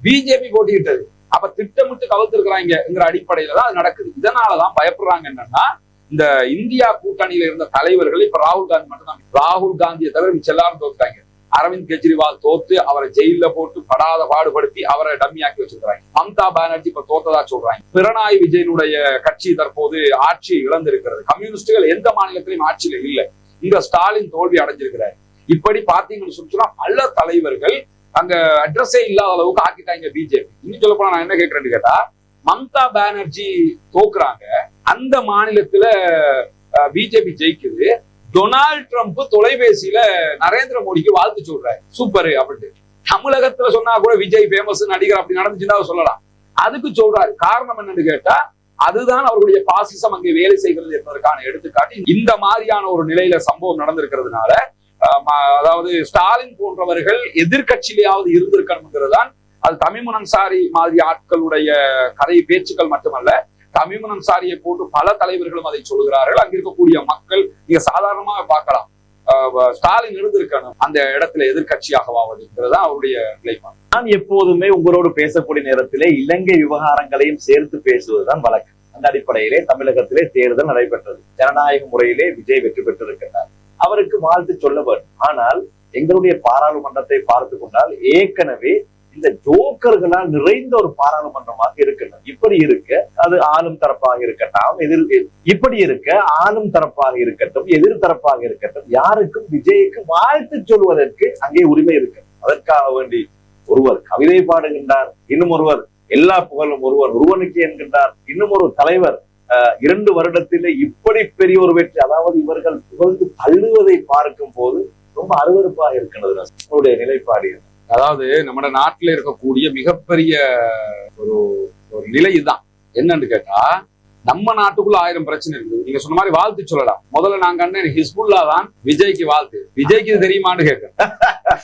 பிஜேபி போட்டிக்கிட்டது. அப்ப திட்டமிட்டு கவுத்திருக்கிறாங்கிற அடிப்படையில தான் அது நடக்குது. இதனாலதான் பயப்படுறாங்க. என்னன்னா இந்த இந்தியா கூட்டணியில இருந்த தலைவர்கள் இப்ப ராகுல் காந்தி மட்டும் தான். ராகுல் காந்தியை தவிர மிச்ச எல்லாரும் தோத்துட்டாங்க. அரவிந்த் கெஜ்ரிவால் தோத்து அவரை ஜெயில போட்டு படாத பாடுபடுத்தி அவரை டம்மியாக்கி வச்சிருக்காங்க. மம்தா பானர்ஜி இப்ப தோத்ததா சொல்றாங்க. பினராயி விஜயனுடைய கட்சி தற்போது ஆட்சி இழந்திருக்கிறது. கம்யூனிஸ்டுகள் எந்த மாநிலத்திலையும் ஆட்சியில இல்லை. இங்க ஸ்டாலின் தோல்வி அடைஞ்சிருக்கிறார். இப்படி பாத்தீங்கன்னு சொன்னா பல தலைவர்கள் அங்க அட்ரஸே இல்லாத அளவுக்கு ஆக்கிட்டாங்க பிஜேபி. இன்னும் சொல்ல போனா நான் என்ன கேட்கிறேன்னு கேட்டா, மம்தா பானர்ஜி தோக்குறாங்க, அந்த மாநிலத்துல பிஜேபி ஜெயிக்குது. டொனால்ட் ட்ரம்ப் தொலைபேசியில நரேந்திர மோடிக்கு வாழ்த்து சொல்றாரு, சூப்பர் அப்படின்ட்டு. தமிழகத்துல சொன்னா கூட விஜய் ஃபேமஸ் நடிகர் அப்படி நடந்துச்சுன்னா சொல்லலாம். அதுக்கு சொல்றாரு. காரணம் என்னன்னு கேட்டா, அதுதான் அவர்களுடைய பாசிசம் அங்கே வேலை செய்கிறது என்பதற்கான எடுத்துக்காட்டு. இந்த மாதிரியான ஒரு நிலையில சம்பவம் நடந்திருக்கிறதுனால, அதாவது ஸ்டாலின் போன்றவர்கள் எதிர்கட்சியிலேயாவது இருந்திருக்கணும்ங்கிறது தான். அது தமிமுன் அன்சாரி மாதிரி ஆட்களுடைய கதை பேச்சுக்கள் மட்டுமல்ல, தமிமுன் அன்சாரியை போட்டு பல தலைவர்களும் அதை சொல்கிறார்கள். அங்க இருக்கக்கூடிய மக்கள் நீங்க சாதாரணமாக பார்க்கலாம், ஸ்டாலின் இருந்திருக்கணும் அந்த இடத்துல எதிர்கட்சியாகவாவது அவருடைய நிலைப்பாடு. நான் எப்போதுமே உங்களோடு பேசக்கூடிய நேரத்திலே இலங்கை விவகாரங்களையும் சேர்த்து பேசுவதுதான் வழக்கம். அந்த அடிப்படையிலே தமிழகத்திலே தேர்தல் நடைபெற்றது. ஜனநாயக முறையிலே விஜய் வெற்றி பெற்றிருக்கிறார். அவருக்கு வாழ்த்து சொல்ல வேண்டும். ஆனால் எங்களுடைய பாராளுமன்றத்தை பார்த்து கொண்டால் ஏற்கனவே இந்த ஜோக்கர்களால் நிறைந்த ஒரு பாராளுமன்றமாக இருக்கணும். இப்படி இருக்க அது ஆளும் தரப்பாக இருக்கட்டும், இப்படி இருக்க ஆளும் தரப்பாக இருக்கட்டும், எதிர்த்தரப்பாக இருக்கட்டும், யாருக்கும் விஜய்க்கு வாழ்த்து சொல்வதற்கு அங்கே உரிமை இருக்கு. அதற்காக வேண்டி ஒருவர் கவிதை பாடுகின்றார், இன்னும் ஒருவர் எல்லா புகழும் ஒருவனுக்கு என்கின்றார், இன்னும் ஒரு தலைவர் 2 வருடத்திலே இப்படி பெரிய ஒரு வெற்றி. அதாவது இவர்கள் புகழ்ந்து தள்ளுவதை பார்க்கும் போது ரொம்ப அருவருப்பாக இருக்கிறது. உங்களுடைய நிலைப்பாடு. அதாவது நம்ம நாட்டில் இருக்கக்கூடிய மிகப்பெரிய ஒரு நிலை இதுதான். என்னன்னு கேட்டா, நம்ம நாட்டுக்குள்ள 1000 பிரச்சனை இருக்குது. நீங்க சொன்ன மாதிரி வாழ்த்து சொல்லலாம். முதல்ல நாங்க அண்ணன் ஹிஸ்புல்லா தான் விஜய்க்கு வாழ்த்து. விஜய்க்கு இது தெரியுமான்னு கேட்க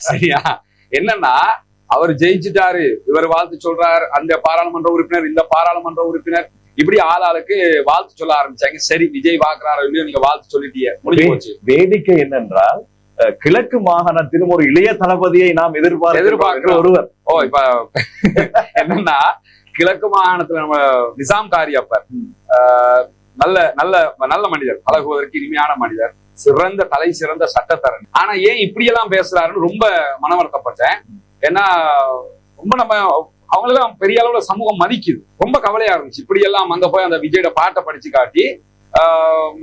சரியா? என்னன்னா அவர் ஜெயிச்சுட்டாரு, இவர் வாழ்த்து சொல்றாரு, அந்த பாராளுமன்ற உறுப்பினர், இந்த பாராளுமன்ற உறுப்பினர், இப்படி ஆளாளுக்கு வாழ்த்து சொல்ல ஆரம்பிச்சாங்க. சரி, விஜய் பாக்குறாரோ இல்லையோ, நீங்க வாழ்த்து சொல்லிட்டீங்க, முடிஞ்சு போச்சு. வேடிக்கை என்னென்றால், கிழக்கு மாகாணத்திலும் ஒரு இளைய தளபதியை நாம் எதிர்பார்க்கிற ஒருவர். இப்ப என்னன்னா, கிழக்கு மாகாணத்துல நம்ம நிசாம் காரியப்பர் நல்ல நல்ல நல்ல மனிதர், பழகுவதற்கு இனிமையான மனிதர், சிறந்த தலை சிறந்த சட்டத்தரணி. ஆனா ஏன் இப்படி எல்லாம் பேசுறாருன்னு ரொம்ப மனவருத்தப்பட்டேன். ஏன்னா ரொம்ப நம்ம அவங்களெல்லாம் பெரிய அளவுல சமூகம் மதிக்குது. ரொம்ப கவலையா இருந்துச்சு. இப்படி எல்லாம் அங்க போய் அந்த விஜயோட பாட்டை படிச்சு காட்டி,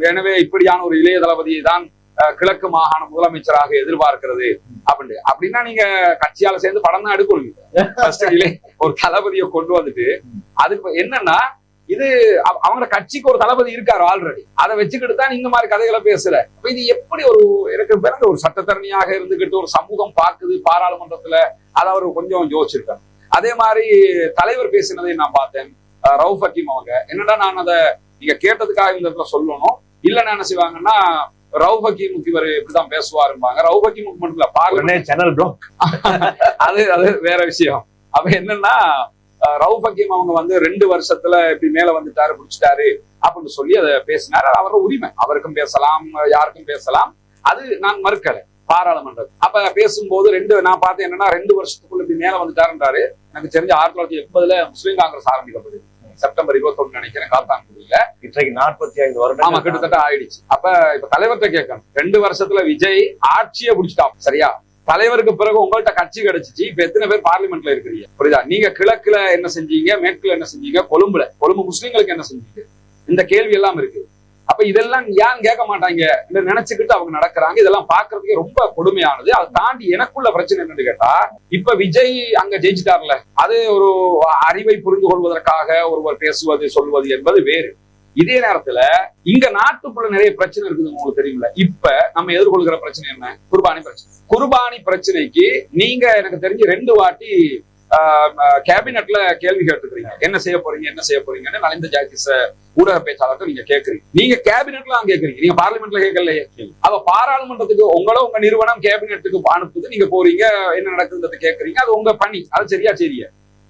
எனவே இப்படியான ஒரு இளைய தளபதியை தான் கிழக்கு மாகாண முதலமைச்சராக எதிர்பார்க்கிறது அப்படின்னா நீங்க கட்சியால சேர்ந்து படம் தான் எடுக்கணும். ஒரு தளபதியை கொண்டு வந்துட்டு அதுக்கு என்னன்னா, இது அவங்க கட்சிக்கு ஒரு தளபதி இருக்காரு ஆல்ரெடி, அதை வச்சுக்கிட்டு தான் இந்த மாதிரி கதைகளை பேசல. இது எப்படி எனக்கு பிறந்த ஒரு சட்டத்தரணியாக இருந்துகிட்டு ஒரு சமூகம் பார்க்குது பாராளுமன்றத்துல, அதை அவர் கொஞ்சம் யோசிச்சிருக்காங்க. அதே மாதிரி தலைவர் பேசினதை நான் பார்த்தேன். ரவுஃப் ஹக்கீம் அவங்க என்னடா, நான் அதை நீங்க கேட்டதுக்காக இந்த இடத்துல சொல்லணும், இல்லைன்னா என்ன செய்வாங்கன்னா, ரவுஃப் ஹக்கீமுக்கு இவர் இப்படிதான் பேசுவாருப்பாங்க. ரவுஃப் ஹக்கீமுக்கு மட்டும் இல்ல, பார்லிமெண்ட் சேனல் பிளாக் அது வேற விஷயம். அப்ப என்னன்னா, ரவுஃப் ஹக்கீம் அவங்க 2 வருஷத்துல இப்படி மேல வந்துட்டாரு, பிடிச்சிட்டாரு அப்படின்னு சொல்லி அதை பேசினாரு. அவரோட உரிமை, அவருக்கும் பேசலாம், யாருக்கும் பேசலாம், அது நான் மறுக்கல பாராளுமன்றம். அப்ப பேசும்போது நான் பார்த்தேன் என்னன்னா, 2 வருஷத்துக்குள்ள இப்படி மேல வந்துட்டாருன்றாரு. எனக்கு தெரிஞ்ச 1980 முஸ்லீம் காங்கிரஸ் ஆரம்பிக்கப்படுது. செப்டம்பர் 21 நினைக்கிறேன், காத்தான்குடியில. இன்றைக்கு 45 வருடம். ஆமா, கிட்டத்தட்ட ஆயிடுச்சு. அப்ப இப்ப தலைவர்கிட்ட கேட்கணும், 2 வருஷத்துல விஜய் ஆட்சியை பிடிச்சிட்டான், சரியா? தலைவருக்கு பிறகு உங்கள்கிட்ட கட்சி கிடைச்சிச்சு, இப்ப எத்தனை பேர் பார்லிமெண்ட்ல இருக்கிறீங்க, புரியுதா? நீங்க கிழக்குல என்ன செஞ்சீங்க, மேற்குல என்ன செஞ்சீங்க, கொழும்பு முஸ்லீம்களுக்கு என்ன செஞ்சீங்க, இந்த கேள்வி எல்லாம் இருக்கு. அப்ப இதெல்லாம் ஏன் கேட்க மாட்டாங்க நினைச்சுக்கிட்டு அவங்க நடக்கிறாங்க. இதெல்லாம் பாக்குறதுக்கே ரொம்ப கொடுமையானது. அதை தாண்டி எனக்குள்ள பிரச்சனை என்னன்னு கேட்டா, இப்ப விஜய் அங்க ஜெயிச்சுட்டார்ல, அது ஒரு அறிவை புரிந்து கொள்வதற்காக ஒருவர் பேசுவது சொல்வது என்பது வேறு. இதே நேரத்துல இங்க நாட்டுக்குள்ள நிறைய பிரச்சனை இருக்குது, உங்களுக்கு தெரியுமில்ல. இப்ப நம்ம எதிர்கொள்கிற பிரச்சனை என்ன? குர்பானி பிரச்சனை. குர்பானி பிரச்சனைக்கு நீங்க எனக்கு தெரிஞ்சு 2 வாட்டி கேபினெட்ல கேள்வி கேட்டுக்கிறீங்க, என்ன செய்ய போறீங்கன்னு நலிந்த ஜாகிஸ் ஊடக பேச்சாளர்கள் நீங்க கேட்கறீங்க. நீங்க கேபினெட்ல தான் கேட்கறீங்க, நீங்க பார்லிமெண்ட்ல கேட்கலையே. அப்ப பாராளுமன்றத்துக்கு உங்க நிறுவனம் கேபினெட்டுக்கு அனுப்புது, நீங்க போறீங்க, என்ன நடக்குதுன்றத கேட்கறீங்க, அது உங்க பணி, அது சரியா?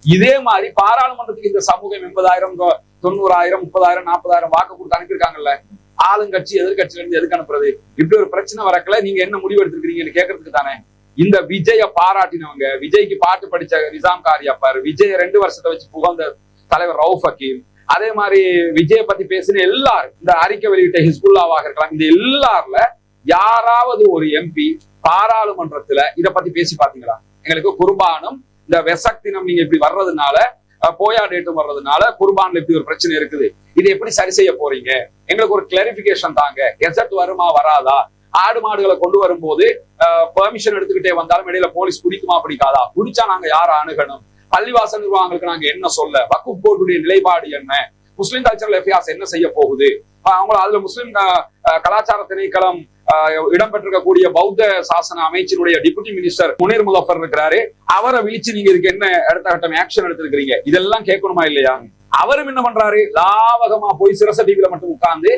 இதே மாதிரி பாராளுமன்றத்துக்கு இந்த சமூகம் 80,000 90,000 30,000 40,000 வாக்கு கொடுத்து அனுப்பியிருக்காங்கல்ல, ஆளுங்கட்சி எதிர்கட்சியில இருந்து எதுக்கு அனுப்புறது? இப்படி ஒரு பிரச்சனை வரக்கல நீங்க என்ன முடிவு எடுத்திருக்கீங்கன்னு கேட்கறதுக்கு தானே. இந்த விஜய பாராட்டினவங்க, விஜய்க்கு பாட்டு படிச்ச நிசாம் காரியாப்பாரு, விஜய் 2 வருஷத்தை வச்சு புகழ்ந்த தலைவர் ரவுஃப் ஹக்கீம், அதே மாதிரி விஜய பத்தி பேசின எல்லாரும், இந்த அறிக்கை வெளியிட்ட ஹிஸ்புல்லாவாக இருக்கலாம், இந்த எல்லாருல யாராவது ஒரு எம்பி பாராளுமன்றத்துல இத பத்தி பேசி பாத்தீங்களா? எங்களுக்கு குர்பானும் இந்த வெசக் தினம் நீங்க இப்படி வர்றதுனால, போயா டேட்டும் வர்றதுனால குர்பான்ல இப்படி ஒரு பிரச்சனை இருக்குது, இதை எப்படி சரி செய்ய போறீங்க? எங்களுக்கு ஒரு கிளாரிபிகேஷன் தாங்க. கெசட் வருமா வராதா? ஆடு மாடுகளை கொண்டு வரும்போது பெர்மிஷன் எடுத்துக்கிட்டே வந்தாலும் இடையில போலீஸ் பிடிக்குமா பிடிக்காதா? பிடிச்சா நாங்க யாரை அணுகணும்? பள்ளிவாசல் நிர்வாகங்களுக்கு நாங்க என்ன சொல்ல? வக்ஃப் போர்டுடைய நிலைப்பாடு என்ன? முஸ்லிம் கல்ச்சரல் அஃபேர்ஸ் என்ன செய்ய போகுது? அவங்க அதுல முஸ்லிம் கலாச்சார திணைக்களம் இடம்பெற்றிருக்கக்கூடிய பௌத்த சாசன அமைச்சருடைய டிப்யூட்டி மினிஸ்டர் முனீர் முலஃபர் இருக்கிறாரு, அவரை விழிச்சு நீங்க இதுக்கு என்ன அடுத்த கட்டம் ஆக்ஷன் எடுத்திருக்கிறீங்க? இதெல்லாம் கேட்கணுமா இல்லையா? அவரும் என்ன பண்றாரு? லாவகமா போய் சிரச டிவில மட்டும் உட்கார்ந்து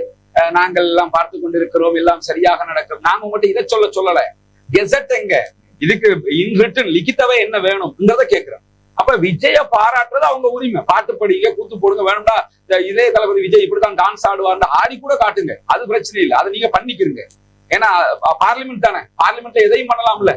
நாங்கள் எல்லாம் பார்த்து கொண்டிருக்கிறோம், எல்லாம் சரியாக நடக்கும். நாங்க உங்கள்கிட்ட இதை சொல்லல, கெசட் எங்க? இதுக்கு இன் ரிட்டன் லிখিতவே என்ன வேணும்ங்கிறத கேட்கிறோம். அப்ப விஜய பாராட்டுறது அவங்க உரிமை. பாட்டு படிங்க, கூத்து போடுங்க, வேணும்டா இதே தளபதி விஜய் இப்படித்தான் டான்ஸ் ஆடுவார்னு ஆடி கூட காட்டுங்க, அது பிரச்சனை இல்லை, அதை நீங்க பண்ணிக்கிறீங்க. ஏன்னா பார்லிமெண்ட் தானே, பார்லிமெண்ட்ல எதையும் பண்ணலாம்ல,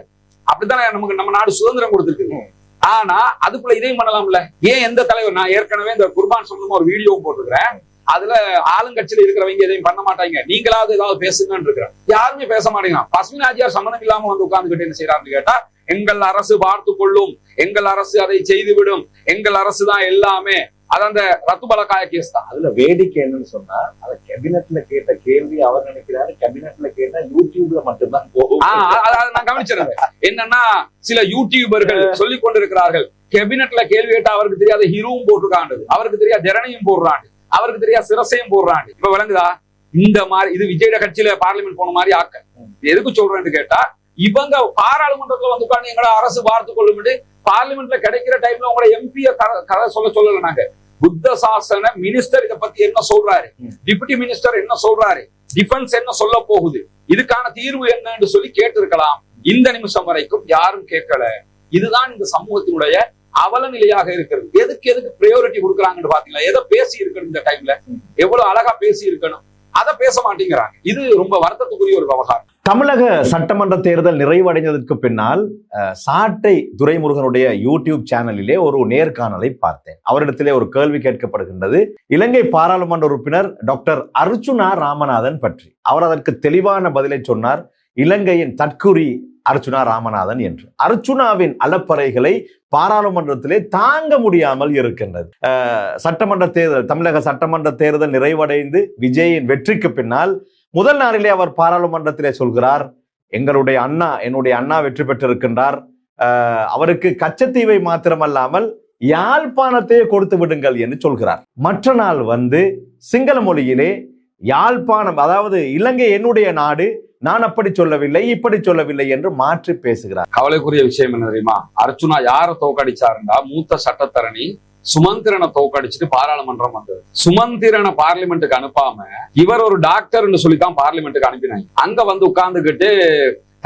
அப்படித்தானே நமக்கு நம்ம நாடு சுதந்திரம் கொடுத்துருக்கு. ஆனா அதுக்குள்ள இதையும் பண்ணலாம்ல. ஏன் எந்த தலைவர்? நான் ஏற்கனவே இந்த குர்பான் சொந்தமா ஒரு வீடியோவும் போட்டிருக்கிறேன், அதுல ஆளுங்கட்சியில இருக்கிறவங்க எதையும் பண்ண மாட்டாங்க, நீங்களாவது ஏதாவது பேசுங்கன்னு இருக்கிறேன். யாருமே பேச மாட்டேங்கிறான். பசுமின் ஆஜியார் சம்மந்தம் இல்லாம வந்து உட்கார்ந்துகிட்டு என்ன செய்யறாருன்னு கேட்டா, எங்கள் அரசு பார்த்து கொள்ளும், எங்கள் அரசு அதை செய்துவிடும், எங்கள் அரசு தான் எல்லாமே. அது அந்த ரத்துபலக்காய கேஸ் தான். அதுல வேடிக்கை என்னன்னு சொன்னா, அத கேபினெட்ல கேட்ட கேள்வி அவர் நினைக்கிறாரு கேபினெட்ல கேட்டா யூடியூப்ல மட்டும்தான் போகும். நான் கவனிச்சிருந்தேன். என்னன்னா சில யூடியூபர்கள் சொல்லிக் கொண்டிருக்கிறார்கள், கேபினெட்ல கேள்வி கேட்டா அவருக்கு தெரியாத ஹீரோவும் போட்டிருக்காண்டு, அவருக்கு தெரியாத ஜெரனையும் போடுறாண்டு, அவருக்கு தெரியாத சிரசையும் போடுறாண்டு. இப்ப விளங்குதா? இந்த மாதிரி இது விஜயோட கட்சியில பார்லிமெண்ட் போன மாதிரி ஆக்க. எதுக்கு சொல்றேன்னு கேட்டா, இவங்க பாராளுமன்றத்துல வந்து உட்கார்ந்து எங்களோட அரசு பார்த்து கொள்ளும், பார்லிமெண்ட்ல கிடைக்கிற டைம்ல உங்களோட எம்பிய கதை சொல்லல. நாங்க புத்த சாசன மினிஸ்டர் இதை பத்தி என்ன சொல்றாரு, டிப்யூட்டி மினிஸ்டர் என்ன சொல்றாரு, டிஃபென்ஸ் என்ன சொல்ல போகுது, இதுக்கான தீர்வு என்னன்னு சொல்லி கேட்டு இருக்கலாம். இந்த நிமிஷம் வரைக்கும் யாரும் கேட்கல. இதுதான் இந்த சமூகத்தினுடைய அவல நிலையாக இருக்கிறது. எதுக்கு பிரையாரிட்டி கொடுக்குறாங்கன்னு பாத்தீங்களா? எதை பேசி இருக்கணும் இந்த டைம்ல, எவ்வளவு அழகா பேசி இருக்கணும், அதை பேச மாட்டேங்கிறாங்க. இது ரொம்ப வருத்தத்துக்குரிய ஒரு விவகாரம். தமிழக சட்டமன்ற தேர்தல் நிறைவடைந்ததற்கு பின்னால் சாட்டை துரைமுருகனுடைய யூடியூப் சேனலிலே ஒரு நேர்காணலை பார்த்தேன். அவரிடத்திலே ஒரு கேள்வி கேட்கப்படுகின்றது, இலங்கை பாராளுமன்ற உறுப்பினர் டாக்டர் அர்ச்சுனா ராமநாதன் பற்றி. அவர் அதற்கு தெளிவான பதிலை சொன்னார், இலங்கையின் தற்குறி அர்ச்சுனா ராமநாதன் என்று. அர்ச்சுனாவின் அலப்பறைகளை பாராளுமன்றத்திலே தாங்க முடியாமல் இருக்கின்றது. சட்டமன்ற தேர்தல், தமிழக சட்டமன்ற தேர்தல் நிறைவடைந்து விஜயின் வெற்றிக்கு பின்னால் முதல் நாளிலே அவர் பாராளுமன்றத்திலே சொல்கிறார், என்னுடைய அண்ணா வெற்றி பெற்றிருக்கின்றார், அவருக்கு கச்சத்தீவை மாத்திரமல்லாமல் யாழ்ப்பாணத்தையே கொடுத்து விடுங்கள் என்று சொல்கிறார். மற்ற நாள் வந்து சிங்கள மொழியிலே யாழ்ப்பாணம், அதாவது இலங்கை என்னுடைய நாடு, நான் அப்படி சொல்லவில்லை இப்படி சொல்லவில்லை என்று மாற்றி பேசுகிறார். கவலைக்குரிய விஷயம் என்ன தெரியுமா? அர்ச்சுனா யார தோக்கடிச்சாருண்டா, மூத்த சட்டத்தரணி சுமந்திரனை தோக்கடிச்சுட்டு பாராளுமன்றம் வந்தது. சுமந்திரனை பார்லிமெண்ட்டுக்கு அனுப்பாம இவர் ஒரு டாக்டர்னு சொல்லித்தான் பார்லிமெண்ட்டுக்கு அனுப்பினாங்க. அங்க வந்து உட்கார்ந்துகிட்டு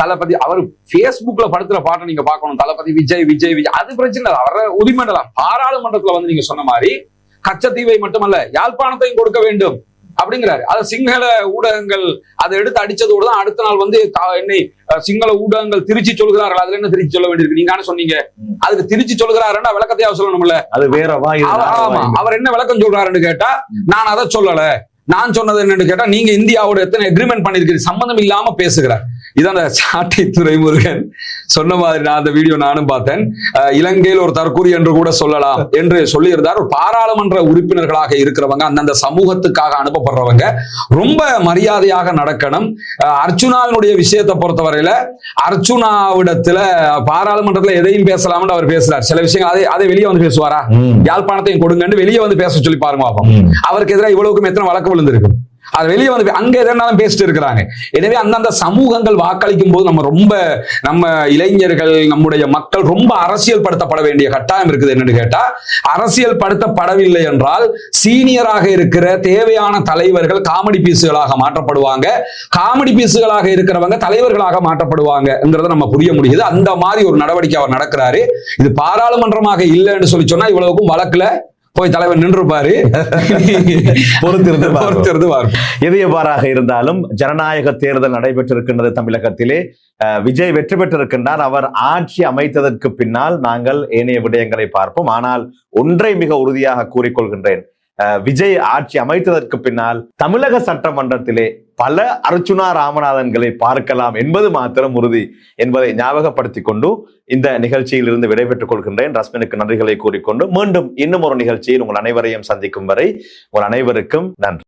தளபதி, அவர் பேஸ்புக்ல படுத்துற பாட்டை நீங்க பாக்கணும், தளபதி விஜய் விஜய் விஜய், அது பிரச்சனை இல்லை, அவரை உரிமையிடலாம். பாராளுமன்றத்துல வந்து நீங்க சொன்ன மாதிரி கச்சத்தீவை மட்டுமல்ல யாழ்ப்பாணத்தையும் கொடுக்க வேண்டும் அப்படிங்கிறாரு. அது சிங்கள ஊடகங்கள் அதை எடுத்து அடிச்சதோடு தான் அடுத்த நாள் வந்து என்னை சிங்கள ஊடகங்கள் திருச்சி சொல்கிறார்கள். அதுல என்ன திருச்சி சொல்ல வேண்டியிருக்கு? நீங்க சொன்னீங்க அதுக்கு திருச்சி சொல்கிறாருன்னா விளக்கத்தையா சொல்லணும்ல, அது வேற. ஆமா, அவர் என்ன விளக்கம் சொல்றாருன்னு கேட்டா, நான் அதை சொல்லல, நான் சொன்னது என்னன்னு கேட்டா, நீங்க இந்தியாவோட எத்தனை அக்ரிமெண்ட் பண்ணிருக்கீங்க, சம்பந்தம் இல்லாம பேசுகிறார். இதான் சாட்டை துரைமுருகன் சொன்ன மாதிரி நான் அந்த வீடியோ நானும் பார்த்தேன். இலங்கையில் ஒரு தற்கூரி என்று கூட சொல்லலாம் என்று சொல்லியிருந்தார். ஒரு பாராளுமன்ற உறுப்பினர்களாக இருக்கிறவங்க, அந்தந்த சமூகத்துக்காக அனுப்பப்படுறவங்க ரொம்ப மரியாதையாக நடக்கணும். அர்ச்சுனாவினுடைய விஷயத்தை பொறுத்தவரையில அர்ச்சுனாவிடத்துல பாராளுமன்றத்துல எதையும் பேசலாம்னு அவர் பேசுறார். சில விஷயங்கள் அதை வெளியே வந்து பேசுவாரா, யாழ்ப்பாணத்தையும் கொடுங்கன்னு வெளியே வந்து பேச சொல்லி பாருங்க பாப்போம். அவருக்கு எதிராக இவ்வளவுக்கும் எத்தனை வழக்கு விழுந்திருக்கு, அது வெளியே வந்து அங்க எதனாலும் பேசிட்டு இருக்கிறாங்க. எனவே அந்தந்த சமூகங்கள் வாக்களிக்கும் போது நம்ம இளைஞர்கள், நம்முடைய மக்கள் ரொம்ப அரசியல் படுத்தப்பட வேண்டிய கட்டாயம் இருக்குது. என்னன்னு கேட்டா, அரசியல் படுத்தப்படவில்லை என்றால் சீனியராக இருக்கிற தேவையான தலைவர்கள் காமெடி பீஸுகளாக மாற்றப்படுவாங்க, காமெடி பீஸுகளாக இருக்கிறவங்க தலைவர்களாக மாற்றப்படுவாங்கங்கிறத நம்ம புரிய முடியுது. அந்த மாதிரி ஒரு நடவடிக்கை அவர் நடக்கிறாரு. இது பாராளுமன்றமாக இல்லைன்னு சொல்லி சொன்னா இவ்வளவுக்கும் வழக்குல போய் தலைவர் நின்றுப்பாரு. பொறுத்திருந்து பார்ப்போம். பொறுத்திருந்து பார்ப்போம். எது எவ்வாறாக இருந்தாலும் ஜனநாயக தேர்தல் நடைபெற்றிருக்கின்றது தமிழகத்திலே. விஜய் வெற்றி பெற்றிருக்கின்றார். அவர் ஆட்சி அமைத்ததற்கு பின்னால் நாங்கள் ஏனைய விடயங்களை பார்ப்போம். ஆனால் ஒன்றை மிக உறுதியாக கூறிக்கொள்கின்றேன், விஜய் ஆட்சி அமைத்ததற்கு பின்னால் தமிழக சட்டமன்றத்திலே பல அர்ச்சுனா ராமநாதன்களை பார்க்கலாம் என்பது மாத்திரம் உறுதி என்பதை ஞாபகப்படுத்திக் கொண்டு இந்த நிகழ்ச்சியில் இருந்து விடைபெற்றுக் கொள்கின்றேன். ரஸ்மினுக்கு நன்றிகளை கூறிக்கொண்டு மீண்டும் இன்னும் ஒரு நிகழ்ச்சியில் உங்கள் அனைவரையும் சந்திக்கும் வரை உங்கள் அனைவருக்கும் நன்றி.